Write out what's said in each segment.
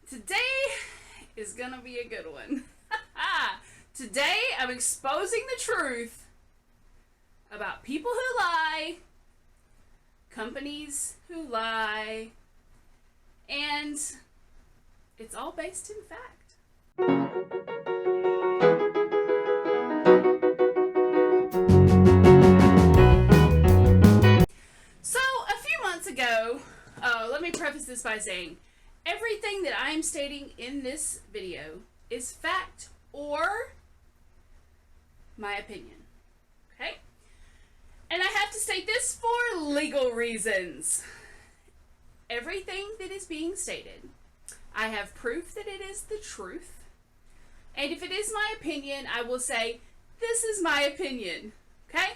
Today is gonna be a good one. Today I'm exposing the truth about people who lie, companies who lie, and it's all based in fact. So a few months ago, let me preface this by saying everything that I am stating in this video is fact or my opinion. Okay? And I have to state this for legal reasons. Everything that is being stated, I have proof that it is the truth. And if it is my opinion, I will say, this is my opinion. Okay?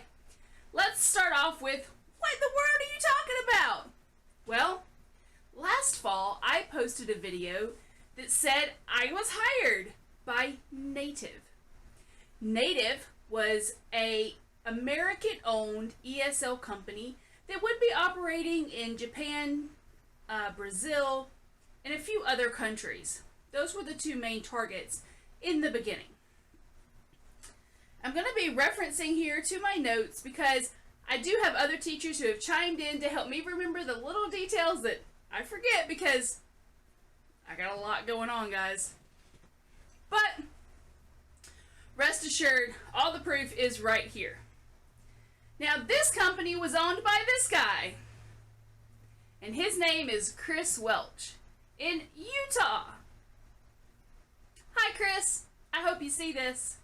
Let's start off with, what in the world are you talking about? Well, last fall, I posted a video that said I was hired by Naativ. Naativ was a American-owned ESL company that would be operating in Japan, Brazil, and a few other countries. Those were the two main targets in the beginning. I'm going to be referencing here to my notes because I do have other teachers who have chimed in to help me remember the little details that I forget because I got a lot going on, guys. But rest assured, all the proof is right here. Now, this company was owned by this guy, and his name is Chris Welch in Utah. Hi, Chris. I hope you see this.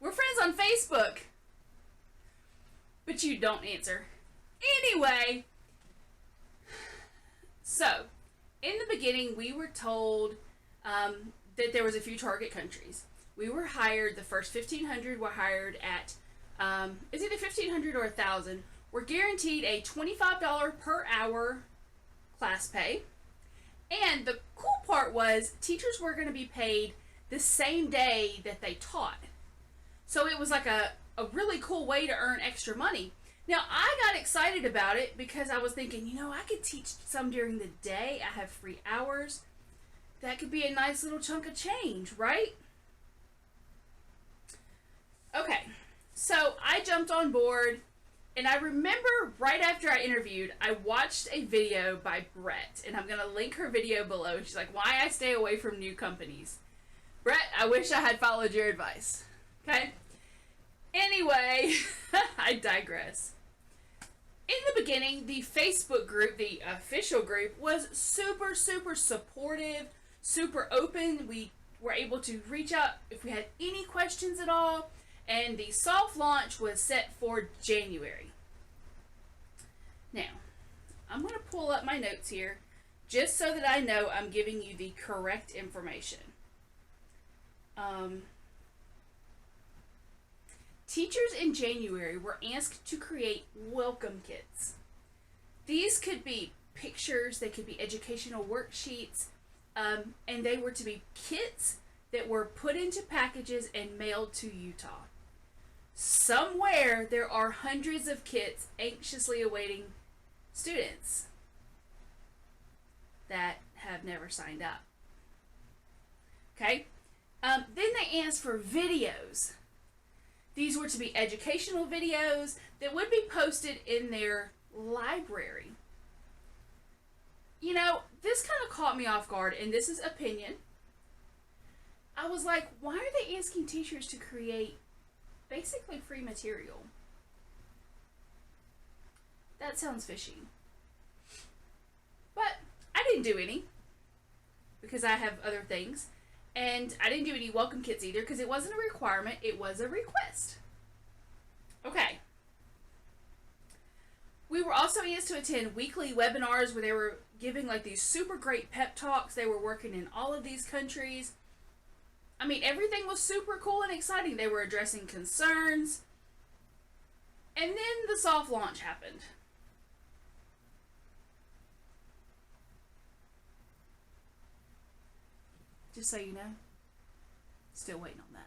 We're friends on Facebook, but you don't answer. Anyway, so in the beginning, we were told that there was a few target countries. We were hired, the first 1,500 were hired at, it's either 1,500 or 1,000. We're guaranteed a $25 per hour class pay. And the cool part was teachers were going to be paid the same day that they taught. So it was like a really cool way to earn extra money. Now, I got excited about it because I was thinking, you know, I could teach some during the day. I have free hours. That could be a nice little chunk of change, right? Okay, so I jumped on board, and I remember right after I interviewed, I watched a video by Brett, and I'm going to link her video below. She's like, why I stay away from new companies. Brett, I wish I had followed your advice. Okay? Anyway, I digress. In the beginning, the Facebook group, the official group, was super, super supportive, super open. We were able to reach out if we had any questions at all. And the soft launch was set for January. Now, I'm going to pull up my notes here just so that I know I'm giving you the correct information. Teachers in January were asked to create welcome kits. These could be pictures, they could be educational worksheets, and they were to be kits that were put into packages and mailed to Utah. Somewhere there are hundreds of kits anxiously awaiting students that have never signed up. Okay? Then they asked for videos. These were to be educational videos that would be posted in their library. You know, this kind of caught me off guard, and this is opinion. I was like, why are they asking teachers to create basically free material? That sounds fishy. But I didn't do any because I have other things. And I didn't do any welcome kits either because it wasn't a requirement, it was a request. Okay. We were also asked to attend weekly webinars where they were giving like these super great pep talks. They were working in all of these countries. I mean, everything was super cool and exciting. They were addressing concerns. And then the soft launch happened. Just so you know, still waiting on that.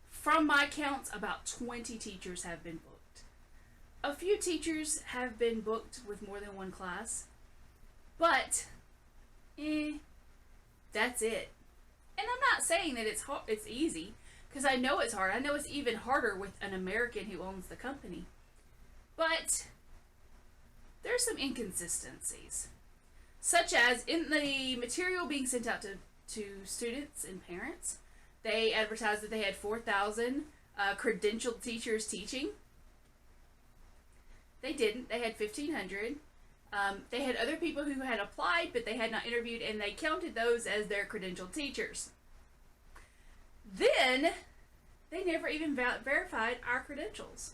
From my counts, about 20 teachers have been booked. a few teachers have been booked with more than one class, but that's it. And I'm not saying that it's easy, because I know it's hard. I know it's even harder with an American who owns the company. But there's some inconsistencies, such as in the material being sent out to students and parents. They advertised that they had 4,000 credentialed teachers teaching. They didn't. They had 1,500. They had other people who had applied, but they had not interviewed, and they counted those as their credentialed teachers. Then, they never even verified our credentials.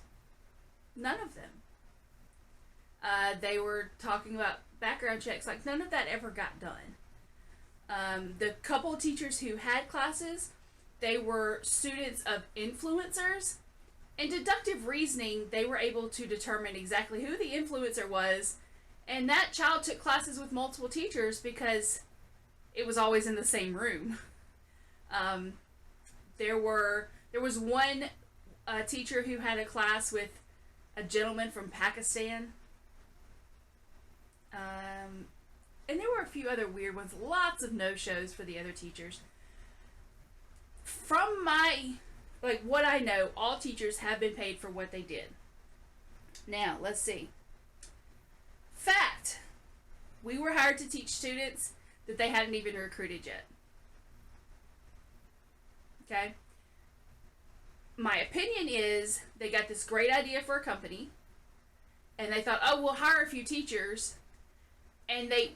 None of them. They were talking about background checks, like none of that ever got done. The couple of teachers who had classes, they were students of influencers. In deductive reasoning, they were able to determine exactly who the influencer was, and that child took classes with multiple teachers because it was always in the same room. There was one teacher who had a class with a gentleman from Pakistan. And there were a few other weird ones. Lots of no-shows for the other teachers. From what I know, all teachers have been paid for what they did. Now, let's see. Fact. We were hired to teach students that they hadn't even recruited yet. Okay? My opinion is they got this great idea for a company, and they thought, oh, we'll hire a few teachers, and they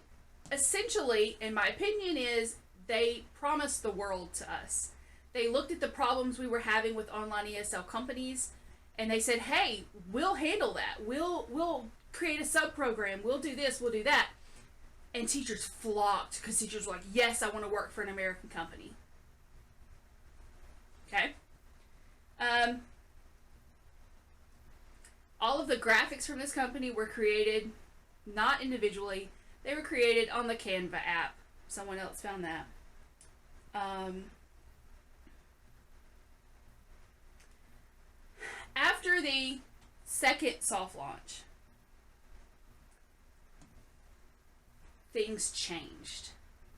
essentially, in my opinion, is they promised the world to us. They looked at the problems we were having with online ESL companies, and they said, hey, we'll handle that. We'll create a sub-program. We'll do this. We'll do that. And teachers flocked, because teachers were like, yes, I want to work for an American company. Okay? All of the graphics from this company were created not individually. They were created on the Canva app. Someone else found that. After the second soft launch, things changed.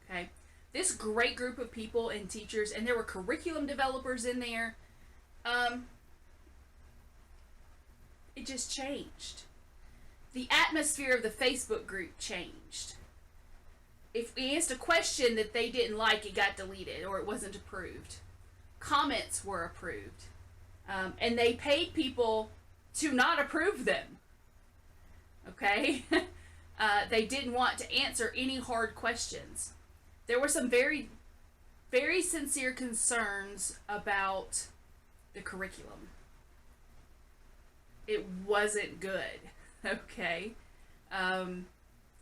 Okay? This great group of people and teachers, and there were curriculum developers in there, it just changed. The atmosphere of the Facebook group changed. If we asked a question that they didn't like, it got deleted or it wasn't approved. Comments were approved. And they paid people to not approve them. Okay? They didn't want to answer any hard questions. There were some very, very sincere concerns about the curriculum. It wasn't good. Okay?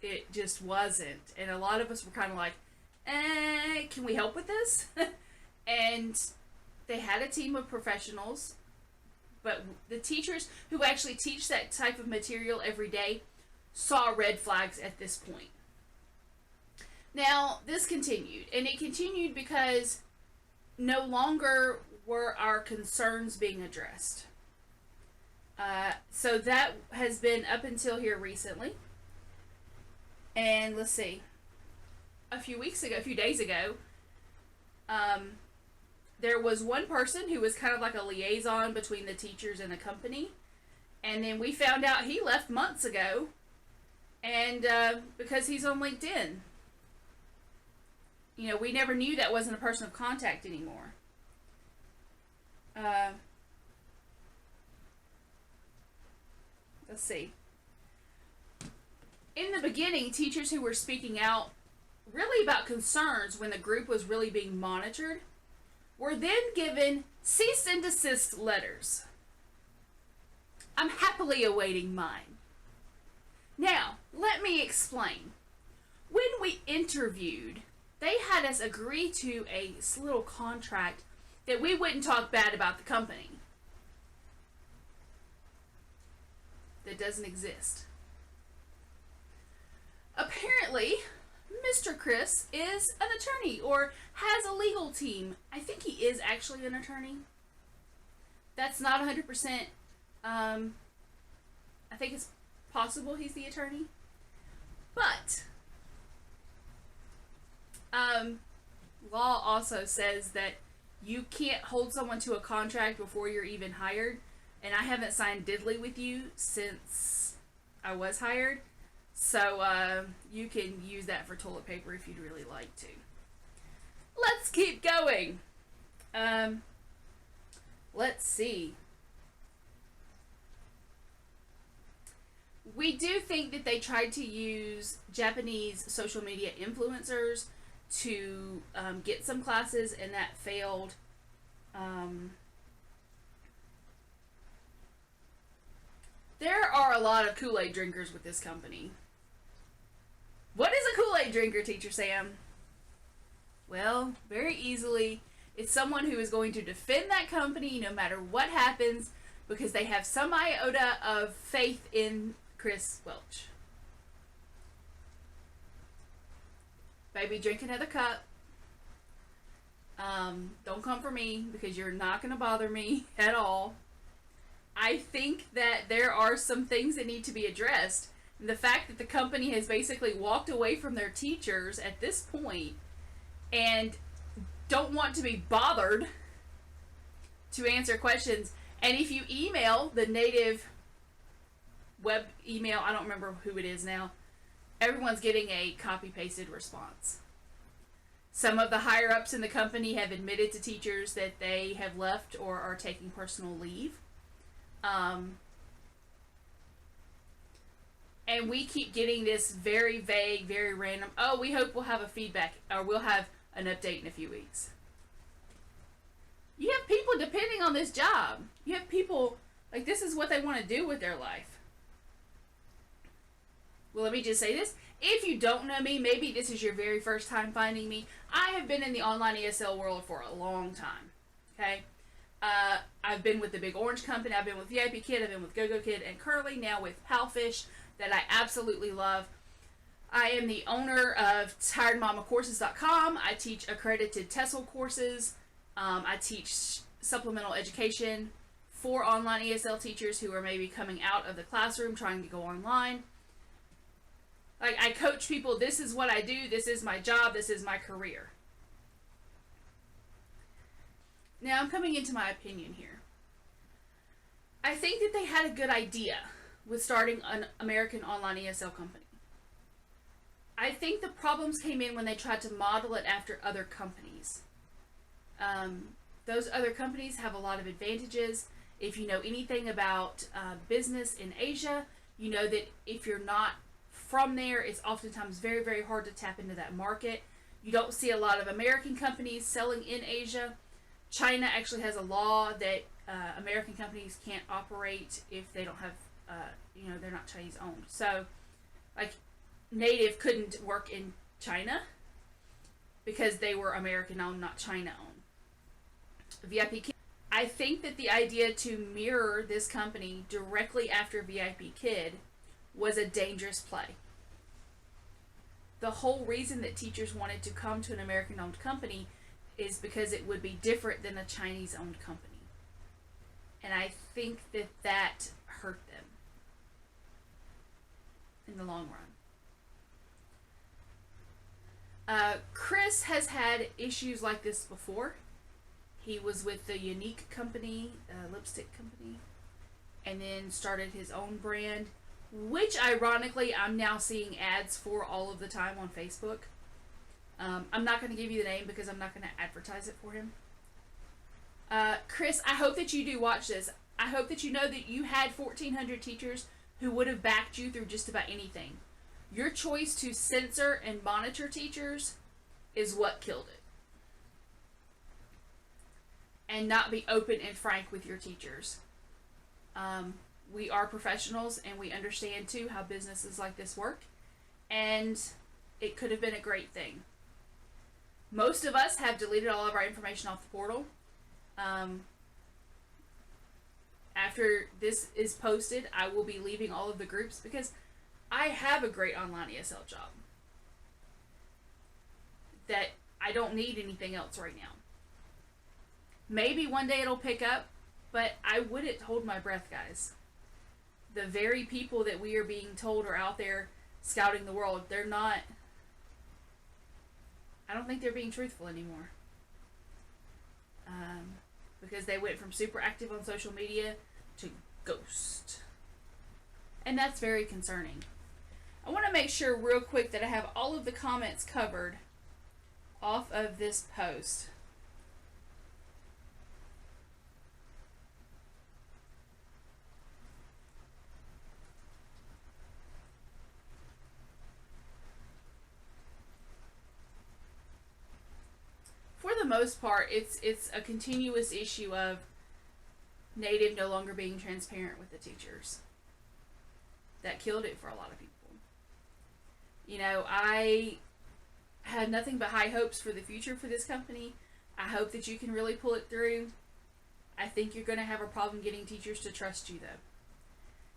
It just wasn't. And a lot of us were kind of like, can we help with this? And they had a team of professionals, but the teachers who actually teach that type of material every day saw red flags at this point. Now, this continued, and it continued because no longer were our concerns being addressed. So that has been up until here recently. And let's see, a few days ago, there was one person who was kind of like a liaison between the teachers and the company. And then we found out he left months ago, and because he's on LinkedIn. You know, we never knew that wasn't a person of contact anymore. Let's see. In the beginning, teachers who were speaking out really about concerns when the group was really being monitored were then given cease and desist letters. I'm happily awaiting mine. Now, let me explain. When we interviewed, they had us agree to a little contract that we wouldn't talk bad about the company. That doesn't exist. Apparently, Mr. Chris is an attorney or has a legal team. I think he is actually an attorney. That's not 100%. I I think it's possible he's the attorney. But law also says that you can't hold someone to a contract before you're even hired. And I haven't signed diddly with you since I was hired. So you can use that for toilet paper if you'd really like to. Let's keep going. Let's see. We do think that they tried to use Japanese social media influencers to get some classes, and that failed. There are a lot of Kool-Aid drinkers with this company. What is a Kool-Aid drinker, Teacher Sam? Well, very easily, it's someone who is going to defend that company no matter what happens because they have some iota of faith in Chris Welch. Baby, drink another cup. Don't come for me because you're not going to bother me at all. I think that there are some things that need to be addressed. And the fact that the company has basically walked away from their teachers at this point and don't want to be bothered to answer questions. And if you email the native web email, I don't remember who it is now, everyone's getting a copy-pasted response. Some of the higher-ups in the company have admitted to teachers that they have left or are taking personal leave. And we keep getting this very vague, very random, oh, we hope we'll have a feedback, or we'll have an update in a few weeks. You have people depending on this job. You have people, like, this is what they want to do with their life. Well, let me just say this. If you don't know me, maybe this is your very first time finding me. I have been in the online ESL world for a long time. Okay? I've been with the Big Orange Company. I've been with VIP Kid. I've been with GoGo Kid. And currently now with Palfish, that I absolutely love. I am the owner of TiredMamaCourses.com. I teach accredited Tesol courses. I teach supplemental education for online ESL teachers who are maybe coming out of the classroom trying to go online. Like, I coach people, this is what I do, this is my job, this is my career. Now, I'm coming into my opinion here. I think that they had a good idea with starting an American online ESL company. I think the problems came in when they tried to model it after other companies. Those other companies have a lot of advantages. If you know anything about business in Asia, you know that if you're not from there, it's oftentimes very, very hard to tap into that market. You don't see a lot of American companies selling in Asia. China actually has a law that American companies can't operate if they don't have, they're not Chinese owned. So, like, Naativ couldn't work in China because they were American owned, not China owned. VIP Kid. I think that the idea to mirror this company directly after VIP Kid was a dangerous play. The whole reason that teachers wanted to come to an American-owned company is because it would be different than a Chinese-owned company. And I think that that hurt them in the long run. Chris has had issues like this before. He was with the Unique company, lipstick company, and then started his own brand, which ironically I'm now seeing ads for all of the time on Facebook. I'm not going to give you the name because I'm not going to advertise it for him. Chris, I hope that you do watch this. I hope that you know that you had 1,400 teachers who would have backed you through just about anything. Your choice to censor and monitor teachers is what killed it. And not be open and frank with your teachers. We are professionals and we understand too how businesses like this work, and it could have been a great thing. Most of us have deleted all of our information off the portal. After this is posted, I will be leaving all of the groups because I have a great online ESL job that I don't need anything else right now. Maybe one day it'll pick up, but I wouldn't hold my breath, guys. the very people that we are being told are out there scouting the world, they're not, I don't think they're being truthful anymore. Because they went from super active on social media to ghost. And that's very concerning. I want to make sure real quick that I have all of the comments covered off of this post. For the most part, it's a continuous issue of Native no longer being transparent with the teachers. That killed it for a lot of people. You know, I have nothing but high hopes for the future for this company. I hope that you can really pull it through. I think you're going to have a problem getting teachers to trust you, though.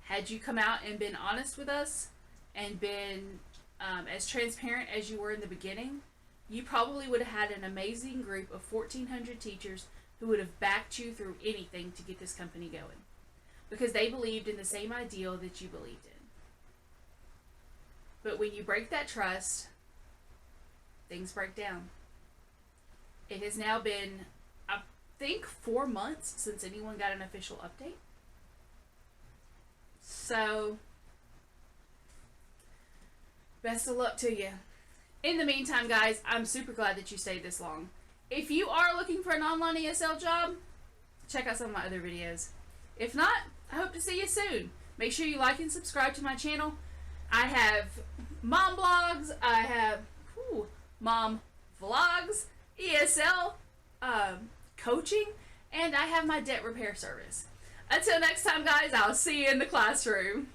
Had you come out and been honest with us and been as transparent as you were in the beginning, you probably would have had an amazing group of 1,400 teachers who would have backed you through anything to get this company going. Because they believed in the same ideal that you believed in. But when you break that trust, things break down. It has now been, I think, 4 months since anyone got an official update. So, best of luck to you. In the meantime, guys, I'm super glad that you stayed this long. If you are looking for an online ESL job, check out some of my other videos. If not, I hope to see you soon. Make sure you like and subscribe to my channel. I have mom blogs, I have mom vlogs, ESL, coaching, and I have my debt repair service. Until next time, guys, I'll see you in the classroom.